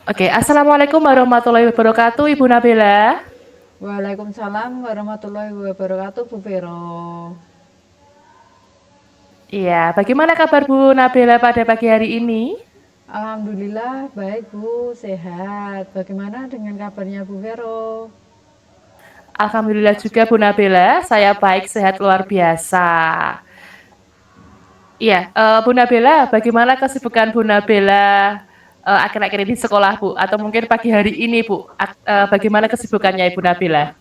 Oke, Assalamualaikum warahmatullahi wabarakatuh, Ibu Nabila. Waalaikumsalam warahmatullahi wabarakatuh, Bu Vero. Iya, bagaimana kabar Bu Nabila pada pagi hari ini? Alhamdulillah baik Bu, sehat. Bagaimana dengan kabarnya Bu Vero? Alhamdulillah juga Bu Nabila, saya baik sehat luar biasa. Iya, Bu Nabila, bagaimana kesibukan Bu Nabila akhir-akhir ini di sekolah Bu? Atau mungkin pagi hari ini Bu? Bagaimana kesibukannya Ibu Nabila?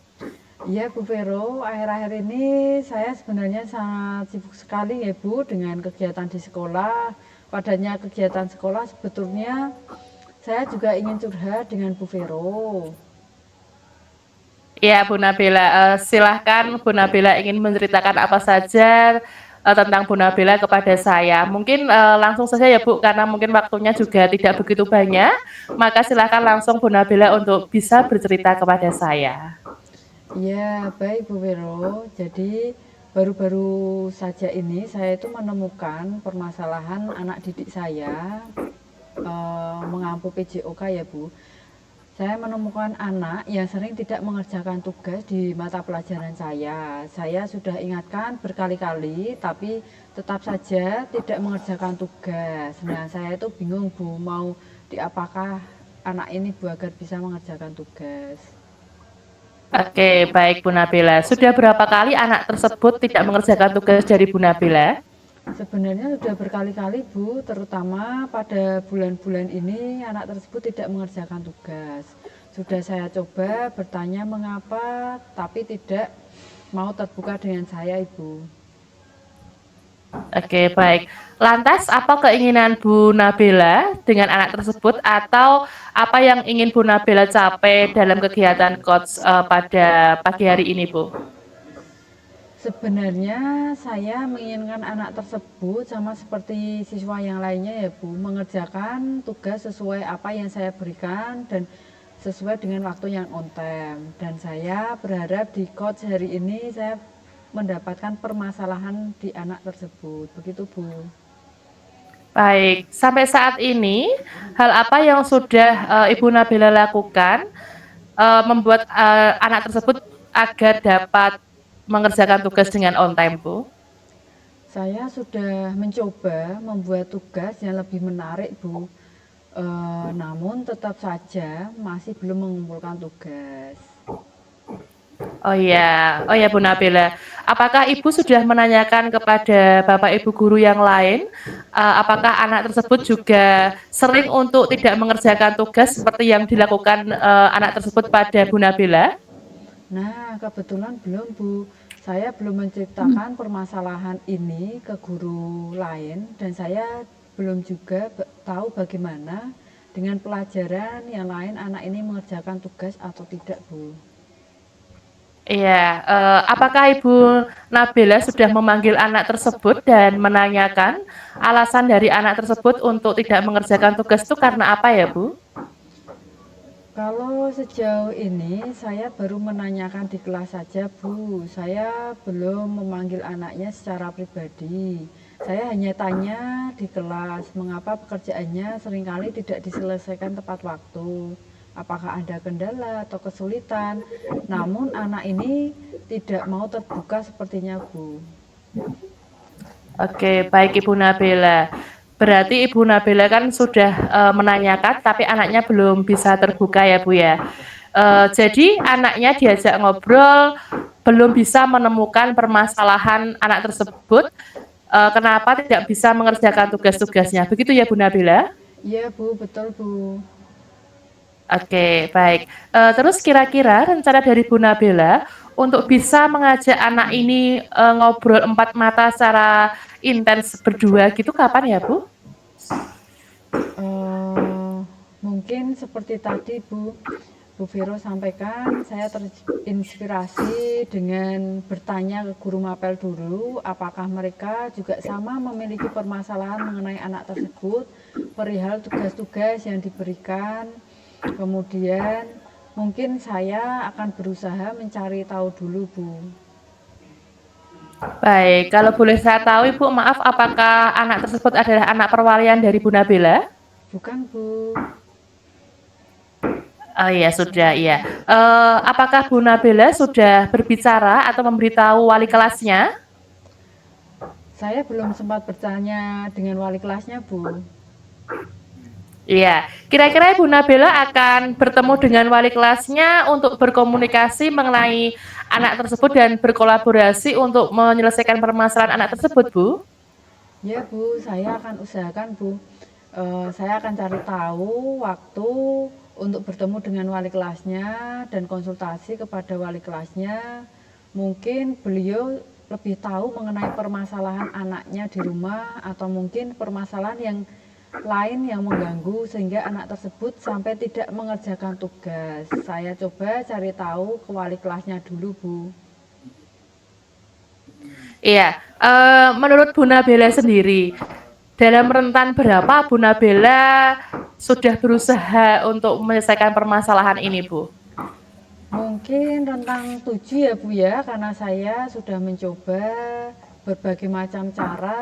Iya Bu Vero, akhir-akhir ini saya sebenarnya sangat sibuk sekali ya Bu dengan kegiatan di sekolah. Padanya kegiatan sekolah sebetulnya saya juga ingin curhat dengan Bu Vero. Iya, Bu Nabila, silahkan Bu Nabila ingin menceritakan apa saja tentang Bu Nabila kepada saya. Mungkin langsung saja ya Bu, karena mungkin waktunya juga tidak begitu banyak, maka silahkan langsung Bu Nabila untuk bisa bercerita kepada saya. Iya, baik Bu Vero. Jadi baru-baru saja ini saya itu menemukan permasalahan anak didik saya mengampu PJOK ya Bu. Saya menemukan anak yang sering tidak mengerjakan tugas di mata pelajaran saya. Saya sudah ingatkan berkali-kali, tapi tetap saja tidak mengerjakan tugas. Nah, saya itu bingung Bu, mau diapakah anak ini Bu agar bisa mengerjakan tugas. Oke, baik Bu Nabila. Sudah berapa kali anak tersebut tidak mengerjakan tugas dari Bu Nabila? Sebenarnya sudah berkali-kali Bu, terutama pada bulan-bulan ini anak tersebut tidak mengerjakan tugas. Sudah saya coba bertanya mengapa, tapi tidak mau terbuka dengan saya Ibu. Oke, baik. Lantas, apa keinginan Bu Nabila dengan anak tersebut atau apa yang ingin Bu Nabila capai dalam kegiatan coach pada pagi hari ini, Bu? Sebenarnya saya menginginkan anak tersebut sama seperti siswa yang lainnya ya Bu, mengerjakan tugas sesuai apa yang saya berikan dan sesuai dengan waktu yang on time. Dan saya berharap di coach hari ini saya mendapatkan permasalahan di anak tersebut. Begitu Bu. Baik, sampai saat ini, hal apa yang sudah Ibu Nabila lakukan membuat anak tersebut agar dapat mengerjakan tugas dengan on time, Bu? Saya sudah mencoba membuat tugas yang lebih menarik Bu. Namun tetap saja masih belum mengumpulkan tugas. Oh ya Bu Nabila. Apakah Ibu sudah menanyakan kepada Bapak Ibu guru yang lain, apakah anak tersebut juga sering untuk tidak mengerjakan tugas seperti yang dilakukan anak tersebut pada Bu Nabila? Nah, kebetulan belum Bu. Saya belum menceritakan permasalahan ini ke guru lain dan saya belum juga tahu bagaimana dengan pelajaran yang lain anak ini mengerjakan tugas atau tidak Bu. Iya, apakah Ibu Nabila sudah memanggil anak tersebut dan menanyakan alasan dari anak tersebut untuk tidak mengerjakan tugas itu karena apa ya Bu? Kalau sejauh ini saya baru menanyakan di kelas saja Bu. Saya belum memanggil anaknya secara pribadi. Saya hanya tanya di kelas mengapa pekerjaannya seringkali tidak diselesaikan tepat waktu. Apakah ada kendala atau kesulitan. Namun anak ini tidak mau terbuka sepertinya Bu. Oke, baik Ibu Nabila. Berarti Ibu Nabila kan sudah menanyakan, tapi anaknya belum bisa terbuka ya Bu ya. Jadi anaknya diajak ngobrol, belum bisa menemukan permasalahan anak tersebut, kenapa tidak bisa mengerjakan tugas-tugasnya. Begitu ya Bu Nabila? Iya Bu, betul Bu. Oke, baik. Terus kira-kira rencana dari Bu Nabila untuk bisa mengajak anak ini ngobrol empat mata secara intens berdua gitu kapan ya Bu? Eh, Mungkin seperti tadi Bu Vero sampaikan, saya terinspirasi dengan bertanya ke guru mapel dulu, apakah mereka juga sama memiliki permasalahan mengenai anak tersebut, perihal tugas-tugas yang diberikan. Kemudian mungkin saya akan berusaha mencari tahu dulu Bu. Baik, kalau boleh saya tahu Ibu, maaf apakah anak tersebut adalah anak perwalian dari Bu Nabila? Bukan Bu. Oh iya sudah, iya. Apakah Bu Nabila sudah berbicara atau memberitahu wali kelasnya? Saya belum sempat bertanya dengan wali kelasnya, Bu. Iya, kira-kira Ibu Nabila akan bertemu dengan wali kelasnya untuk berkomunikasi mengenai anak tersebut dan berkolaborasi untuk menyelesaikan permasalahan anak tersebut, Bu? Ya, Bu, saya akan usahakan, Bu. Saya akan cari tahu waktu untuk bertemu dengan wali kelasnya dan konsultasi kepada wali kelasnya. Mungkin beliau lebih tahu mengenai permasalahan anaknya di rumah atau mungkin permasalahan yang lain yang mengganggu sehingga anak tersebut sampai tidak mengerjakan tugas. Saya coba cari tahu ke wali kelasnya dulu, Bu. Iya, menurut Bu Nabila sendiri, dalam rentan berapa Bu Nabila sudah berusaha untuk menyelesaikan permasalahan ini, Bu? Mungkin rentang 7 ya Bu ya, karena saya sudah mencoba berbagai macam cara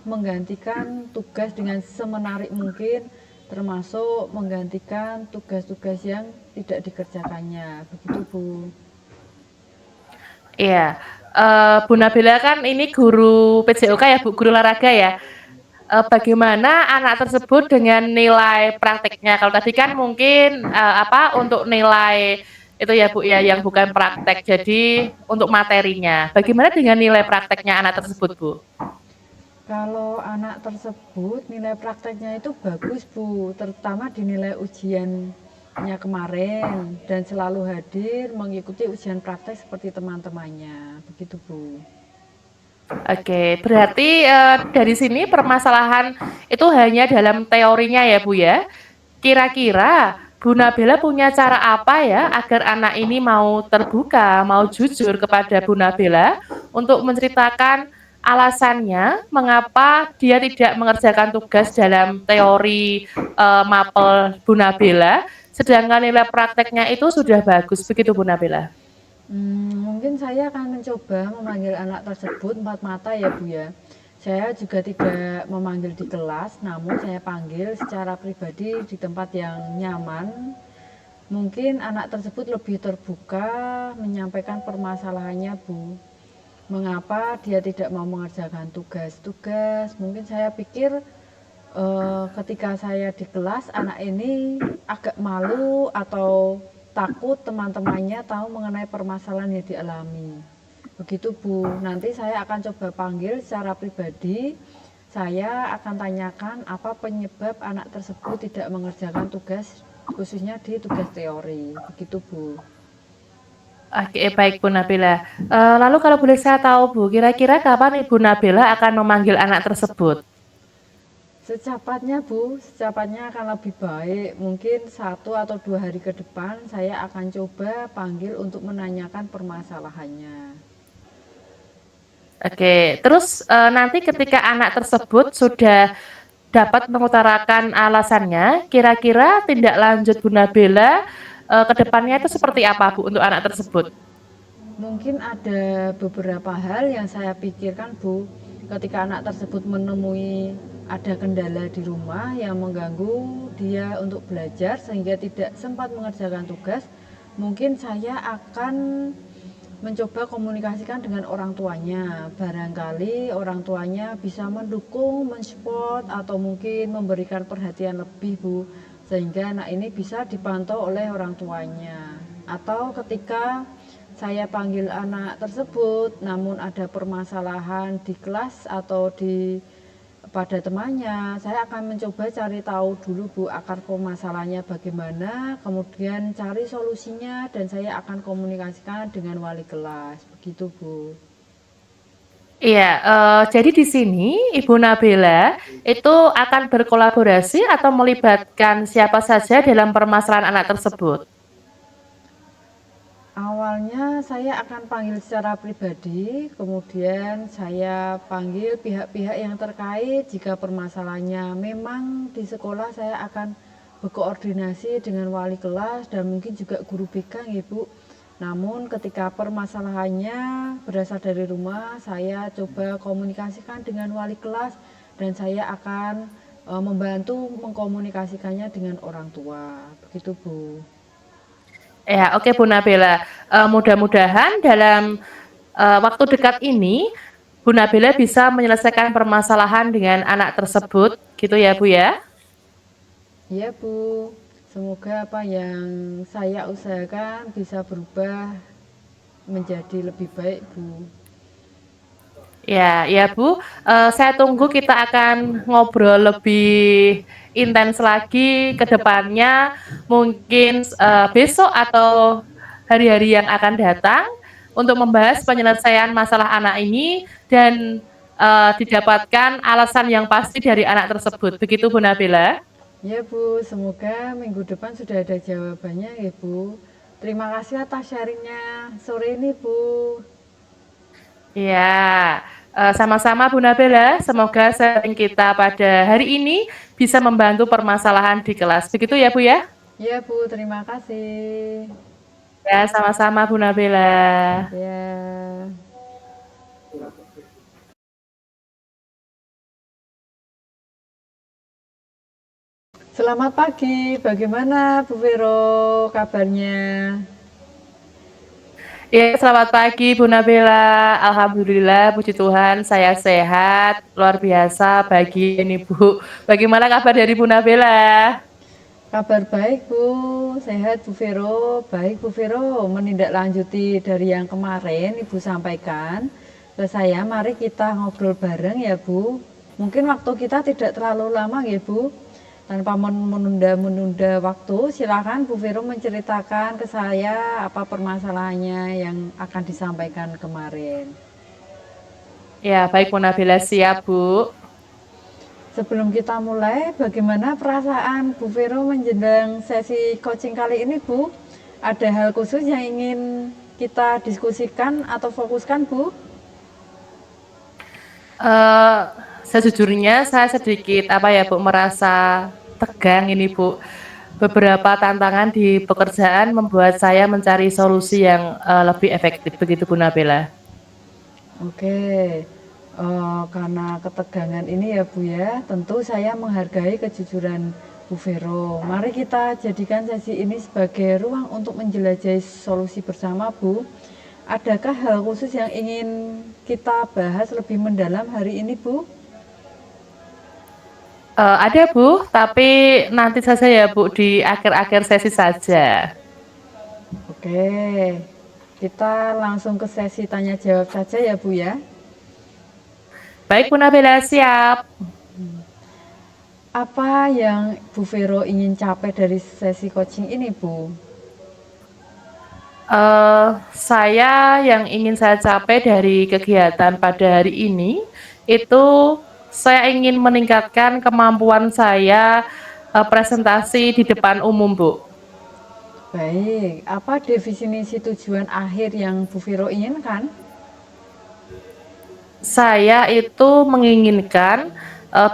menggantikan tugas dengan semenarik mungkin, termasuk menggantikan tugas-tugas yang tidak dikerjakannya. Begitu Bu. Iya, Bu Nabila kan ini guru PJOK ya, Bu, guru olahraga ya. Bagaimana anak tersebut dengan nilai prakteknya? Kalau tadi kan mungkin untuk nilai itu ya Bu ya yang bukan praktek. Jadi untuk materinya, bagaimana dengan nilai prakteknya anak tersebut Bu? Kalau anak tersebut nilai prakteknya itu bagus Bu, terutama di nilai ujiannya kemarin dan selalu hadir mengikuti ujian praktek seperti teman-temannya. Begitu Bu. Oke, berarti dari sini permasalahan itu hanya dalam teorinya ya Bu ya. Kira-kira Bu Nabila punya cara apa ya agar anak ini mau terbuka, mau jujur kepada Bu Nabila untuk menceritakan alasannya mengapa dia tidak mengerjakan tugas dalam teori mapel Bu Nabila, sedangkan nilai prakteknya itu sudah bagus, begitu Bu Nabila? Mungkin saya akan mencoba memanggil anak tersebut empat mata ya Bu ya. Saya juga tidak memanggil di kelas, namun saya panggil secara pribadi di tempat yang nyaman. Mungkin anak tersebut lebih terbuka menyampaikan permasalahannya Bu. Mengapa dia tidak mau mengerjakan tugas-tugas? Mungkin saya pikir ketika saya di kelas anak ini agak malu atau takut teman-temannya tahu mengenai permasalahan yang dialami. Begitu Bu, nanti saya akan coba panggil secara pribadi. Saya akan tanyakan apa penyebab anak tersebut tidak mengerjakan tugas, khususnya di tugas teori. Begitu Bu. Oke, baik Bu Nabila. Lalu kalau boleh saya tahu Bu, kira-kira kapan Ibu Nabila akan memanggil anak tersebut? Secepatnya Bu, secepatnya akan lebih baik. Mungkin 1 atau 2 hari ke depan saya akan coba panggil untuk menanyakan permasalahannya. Oke, terus nanti ketika anak tersebut sudah dapat mengutarakan alasannya, kira-kira tindak lanjut Bu Nabila ke depannya itu seperti apa Bu untuk anak tersebut? Mungkin ada beberapa hal yang saya pikirkan Bu, ketika anak tersebut menemui ada kendala di rumah yang mengganggu dia untuk belajar sehingga tidak sempat mengerjakan tugas, mungkin saya akan mencoba komunikasikan dengan orang tuanya. Barangkali orang tuanya bisa mendukung, mensupport, atau mungkin memberikan perhatian lebih Bu, sehingga anak ini bisa dipantau oleh orang tuanya. Atau ketika saya panggil anak tersebut, namun ada permasalahan di kelas atau pada temannya, saya akan mencoba cari tahu dulu Bu akar permasalahannya bagaimana, kemudian cari solusinya dan saya akan komunikasikan dengan wali kelas. Begitu Bu. Iya, jadi di sini Ibu Nabila itu akan berkolaborasi atau melibatkan siapa saja dalam permasalahan anak tersebut? Awalnya saya akan panggil secara pribadi, kemudian saya panggil pihak-pihak yang terkait jika permasalahannya memang di sekolah saya akan berkoordinasi dengan wali kelas dan mungkin juga guru BK Ibu. Namun ketika permasalahannya berasal dari rumah, saya coba komunikasikan dengan wali kelas dan saya akan membantu mengkomunikasikannya dengan orang tua. Begitu Bu. Ya, oke Bu Nabila. Mudah-mudahan dalam waktu dekat ini Bu Nabila bisa menyelesaikan permasalahan dengan anak tersebut, gitu ya Bu ya? Iya Bu, semoga apa yang saya usahakan bisa berubah menjadi lebih baik Bu. Ya, ya Bu. Saya tunggu kita akan ngobrol lebih intens lagi ke depannya, mungkin besok atau hari-hari yang akan datang untuk membahas penyelesaian masalah anak ini dan didapatkan alasan yang pasti dari anak tersebut. Begitu Bu Nabila? Ya Bu, semoga minggu depan sudah ada jawabannya ya Bu. Terima kasih atas sharingnya sore ini Bu. Ya, sama-sama Bu Nabila. Semoga sharing kita pada hari ini bisa membantu permasalahan di kelas. Begitu ya Bu ya? Ya Bu, terima kasih. Ya, sama-sama Bu Nabila. Ya. Selamat pagi, bagaimana Bu Vero kabarnya? Ya, selamat pagi Bu Nabila. Alhamdulillah, puji Tuhan, saya sehat. Luar biasa pagi ini Bu. Bagaimana kabar dari Bu Nabila? Kabar baik Bu, sehat Bu Vero. Baik Bu Vero, menindaklanjuti dari yang kemarin Ibu sampaikan ke saya, mari kita ngobrol bareng ya Bu. Mungkin waktu kita tidak terlalu lama ya Bu. Tanpa menunda-menunda waktu, silakan Bu Vero menceritakan ke saya apa permasalahannya yang akan disampaikan kemarin. Ya, baik Bu Nabila, siap Bu. Sebelum kita mulai, bagaimana perasaan Bu Vero menjelang sesi coaching kali ini Bu? Ada hal khusus yang ingin kita diskusikan atau fokuskan Bu? Eh, Sejujurnya saya sedikit apa ya Bu, merasa tegang ini Bu. Beberapa tantangan di pekerjaan membuat saya mencari solusi yang lebih efektif. Begitu Bu Nabila. Oke, karena ketegangan ini ya Bu ya, tentu saya menghargai kejujuran Bu Vero. Mari kita jadikan sesi ini sebagai ruang untuk menjelajahi solusi bersama Bu. Adakah hal khusus yang ingin kita bahas lebih mendalam hari ini Bu? Ada Bu, tapi nanti saja ya Bu, di akhir-akhir sesi saja. Oke, kita langsung ke sesi tanya jawab saja ya Bu ya. Baik Bu Nabila, siap. Apa yang Bu Vero ingin capai dari sesi coaching ini Bu? Saya yang ingin saya capai dari kegiatan pada hari ini itu saya ingin meningkatkan kemampuan saya presentasi di depan umum, Bu. Baik, apa definisi tujuan akhir yang Bu Vero inginkan? Saya itu menginginkan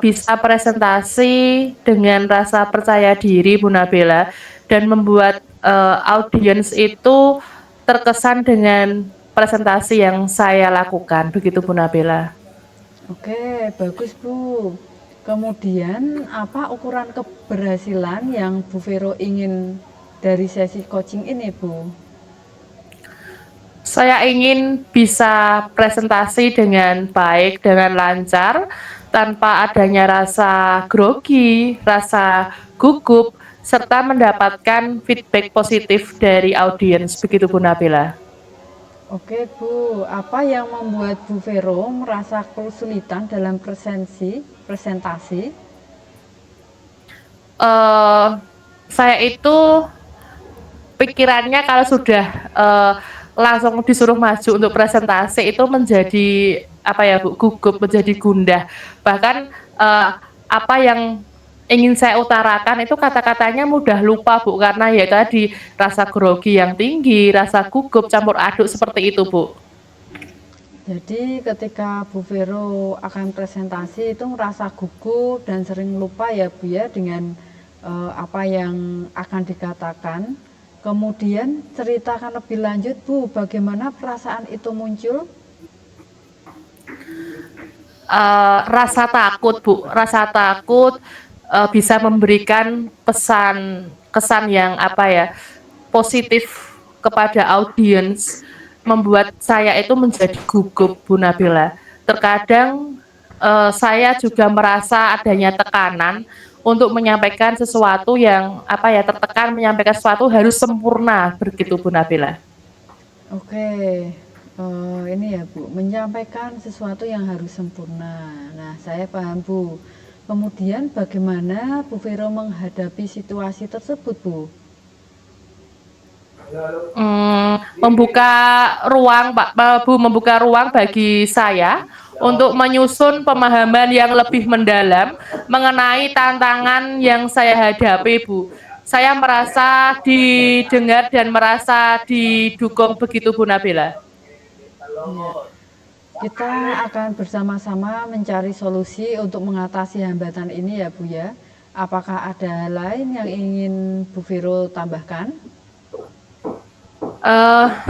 bisa presentasi dengan rasa percaya diri, Bu Nabila, dan membuat audiens itu terkesan dengan presentasi yang saya lakukan. Begitu, Bu Nabila. Oke, bagus Bu. Kemudian apa ukuran keberhasilan yang Bu Vero ingin dari sesi coaching ini Bu? Saya ingin bisa presentasi dengan baik, dengan lancar, tanpa adanya rasa grogi, rasa gugup, serta mendapatkan feedback positif dari audiens. Begitu Bu Nabila. Oke Bu, apa yang membuat Bu Vero merasa kesulitan dalam presentasi? Uh, saya itu pikirannya kalau sudah langsung disuruh maju untuk presentasi itu menjadi apa ya Bu, gugup, menjadi gundah. Bahkan apa yang ingin saya utarakan itu kata-katanya mudah lupa Bu, karena ya tadi rasa grogi yang tinggi, rasa gugup campur aduk seperti itu Bu. Jadi ketika Bu Vero akan presentasi itu merasa gugup dan sering lupa ya Bu ya dengan apa yang akan dikatakan. Kemudian ceritakan lebih lanjut Bu, bagaimana perasaan itu muncul? Rasa takut Bu, rasa takut bisa memberikan kesan yang apa ya, positif kepada audiens membuat saya itu menjadi gugup, Bu Nabila. Terkadang saya juga merasa adanya tekanan untuk menyampaikan sesuatu yang apa ya tertekan menyampaikan sesuatu harus sempurna begitu Bu Nabila. Oke, ini ya Bu, menyampaikan sesuatu yang harus sempurna. Nah, saya paham Bu. Kemudian bagaimana Bu Vero menghadapi situasi tersebut Bu? Membuka ruang Pak Bu, membuka ruang bagi saya untuk menyusun pemahaman yang lebih mendalam mengenai tantangan yang saya hadapi Bu. Saya merasa didengar dan merasa didukung begitu Bu Nabila. Ya, kita akan bersama-sama mencari solusi untuk mengatasi hambatan ini ya Bu ya. Apakah ada hal lain yang ingin Bu Vero tambahkan?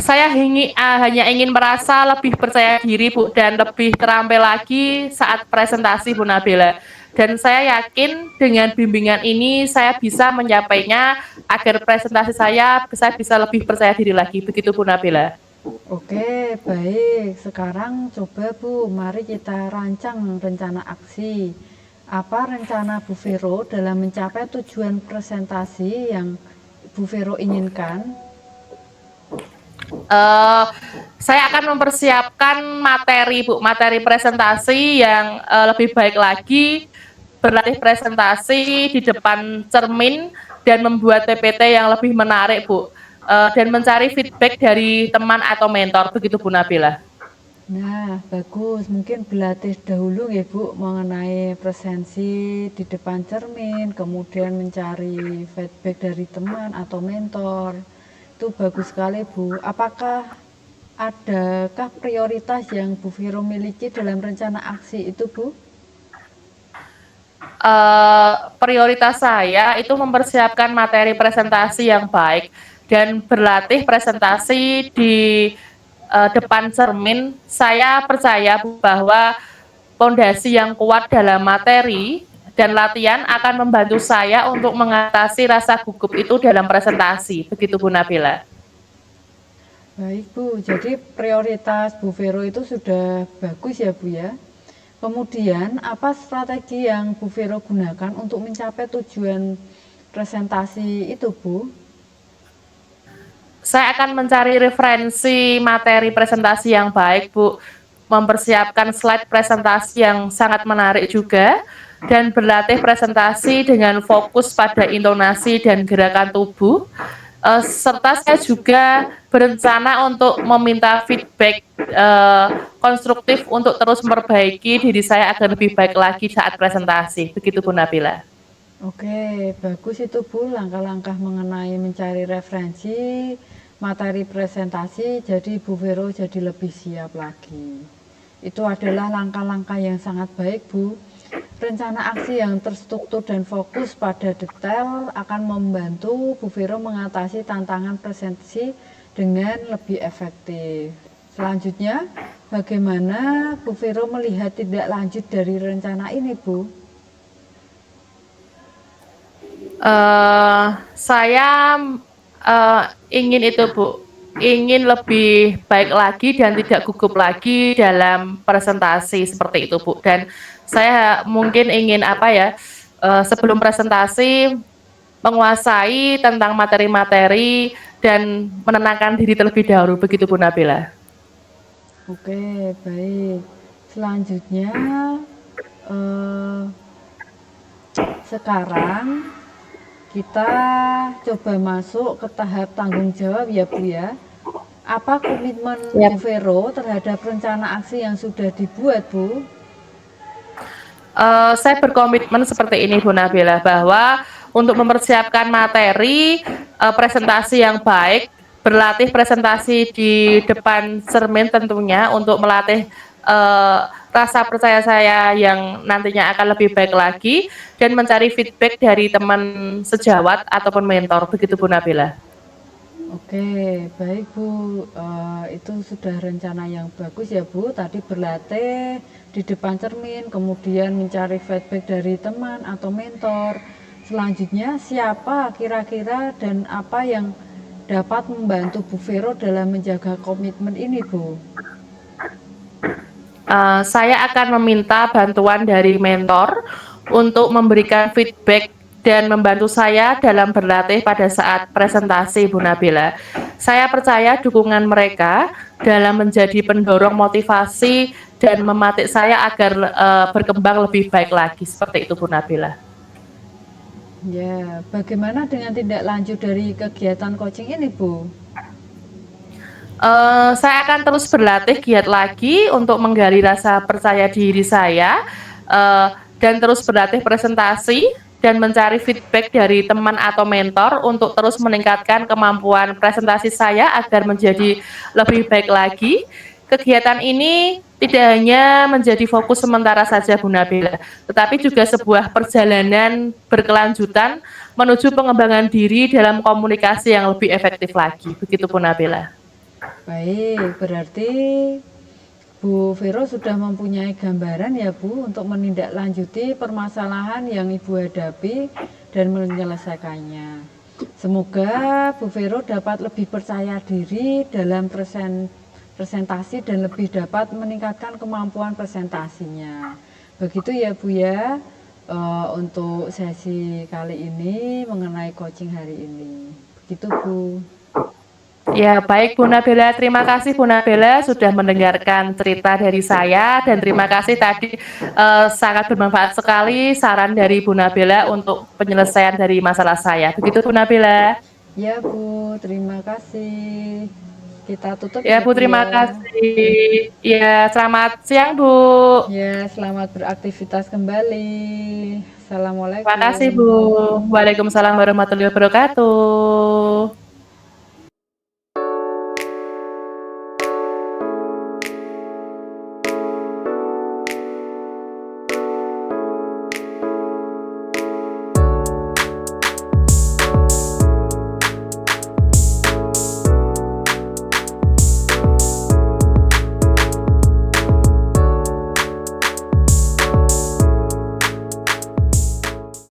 Saya hanya ingin merasa lebih percaya diri Bu dan lebih terampil lagi saat presentasi Bu Nabila. Dan saya yakin dengan bimbingan ini saya bisa mencapainya agar presentasi saya bisa lebih percaya diri lagi. Begitu Bu Nabila. Oke, baik. Sekarang coba Bu, mari kita rancang rencana aksi. Apa rencana Bu Vero dalam mencapai tujuan presentasi yang Bu Vero inginkan? Saya akan mempersiapkan materi Bu, materi presentasi yang lebih baik lagi, berlatih presentasi di depan cermin dan membuat PPT yang lebih menarik Bu, dan mencari feedback dari teman atau mentor begitu Bu Nabila. Nah, bagus. Mungkin berlatih dahulu ya Bu mengenai presensi di depan cermin, kemudian mencari feedback dari teman atau mentor. Itu bagus sekali Bu. Adakah prioritas yang Bu Vero miliki dalam rencana aksi itu Bu? Prioritas saya itu mempersiapkan materi presentasi yang baik dan berlatih presentasi di depan cermin. Saya percaya bahwa fondasi yang kuat dalam materi dan latihan akan membantu saya untuk mengatasi rasa gugup itu dalam presentasi. Begitu Bu Nabila. Baik Bu, jadi prioritas Bu Vero itu sudah bagus ya Bu ya. Kemudian apa strategi yang Bu Vero gunakan untuk mencapai tujuan presentasi itu Bu? Saya akan mencari referensi materi presentasi yang baik, Bu. Mempersiapkan slide presentasi yang sangat menarik juga, dan berlatih presentasi dengan fokus pada intonasi dan gerakan tubuh. Serta saya juga berencana untuk meminta feedback konstruktif untuk terus memperbaiki diri saya agar lebih baik lagi saat presentasi. Begitu Bu Nabila. Oke, bagus itu Bu, langkah-langkah mengenai mencari referensi, materi presentasi, jadi Bu Vero jadi lebih siap lagi. Itu adalah langkah-langkah yang sangat baik Bu. Rencana aksi yang terstruktur dan fokus pada detail akan membantu Bu Vero mengatasi tantangan presentasi dengan lebih efektif. Selanjutnya, bagaimana Bu Vero melihat tindak lanjut dari rencana ini Bu? Saya ingin itu Bu, ingin lebih baik lagi dan tidak gugup lagi dalam presentasi seperti itu Bu. Dan saya mungkin ingin apa ya, sebelum presentasi menguasai tentang materi-materi dan menenangkan diri terlebih dahulu begitu Bu Nabila. Oke, baik. Selanjutnya, eh, sekarang kita coba masuk ke tahap tanggung jawab ya Bu ya. Apa komitmen Yep. Bu Vero terhadap rencana aksi yang sudah dibuat Bu? Saya berkomitmen seperti ini Bu Nabila, bahwa untuk mempersiapkan materi presentasi yang baik, berlatih presentasi di depan cermin tentunya untuk melatih rasa percaya saya yang nantinya akan lebih baik lagi, dan mencari feedback dari teman sejawat ataupun mentor. Begitu Bu Nabila. Oke, baik Bu. Itu sudah rencana yang bagus ya Bu. Tadi berlatih di depan cermin, kemudian mencari feedback dari teman atau mentor. Selanjutnya, siapa kira-kira dan apa yang dapat membantu Bu Vero dalam menjaga komitmen ini, Bu? Saya akan meminta bantuan dari mentor untuk memberikan feedback dan membantu saya dalam berlatih pada saat presentasi, Bu Nabila. Saya percaya dukungan mereka dalam menjadi pendorong motivasi dan mematik saya agar berkembang lebih baik lagi. Seperti itu, Bu Nabila. Ya, bagaimana dengan tindak lanjut dari kegiatan coaching ini, Bu? Saya akan terus berlatih giat lagi untuk menggali rasa percaya diri saya, dan terus berlatih presentasi dan mencari feedback dari teman atau mentor untuk terus meningkatkan kemampuan presentasi saya agar menjadi lebih baik lagi. Kegiatan ini tidak hanya menjadi fokus sementara saja, Bu Nabila, tetapi juga sebuah perjalanan berkelanjutan menuju pengembangan diri dalam komunikasi yang lebih efektif lagi. Begitu, Bu Nabila. Baik, berarti Bu Vero sudah mempunyai gambaran ya Bu untuk menindaklanjuti permasalahan yang Ibu hadapi dan menyelesaikannya. Semoga Bu Vero dapat lebih percaya diri dalam presentasi dan lebih dapat meningkatkan kemampuan presentasinya. Begitu ya Bu ya, untuk sesi kali ini mengenai coaching hari ini. Begitu Bu. Ya, baik Bu Nabila. Terima kasih Bu Nabila sudah mendengarkan cerita dari saya dan terima kasih tadi sangat bermanfaat sekali saran dari Bu Nabila untuk penyelesaian dari masalah saya. Begitu Bu Nabila. Ya Bu, terima kasih. Kita tutup Ya ya Bu, Bu terima ya. kasih. Ya, selamat siang Bu. Ya, selamat beraktivitas kembali. Terima kasih Bu. Assalamualaikum. Waalaikumsalam warahmatullahi wabarakatuh.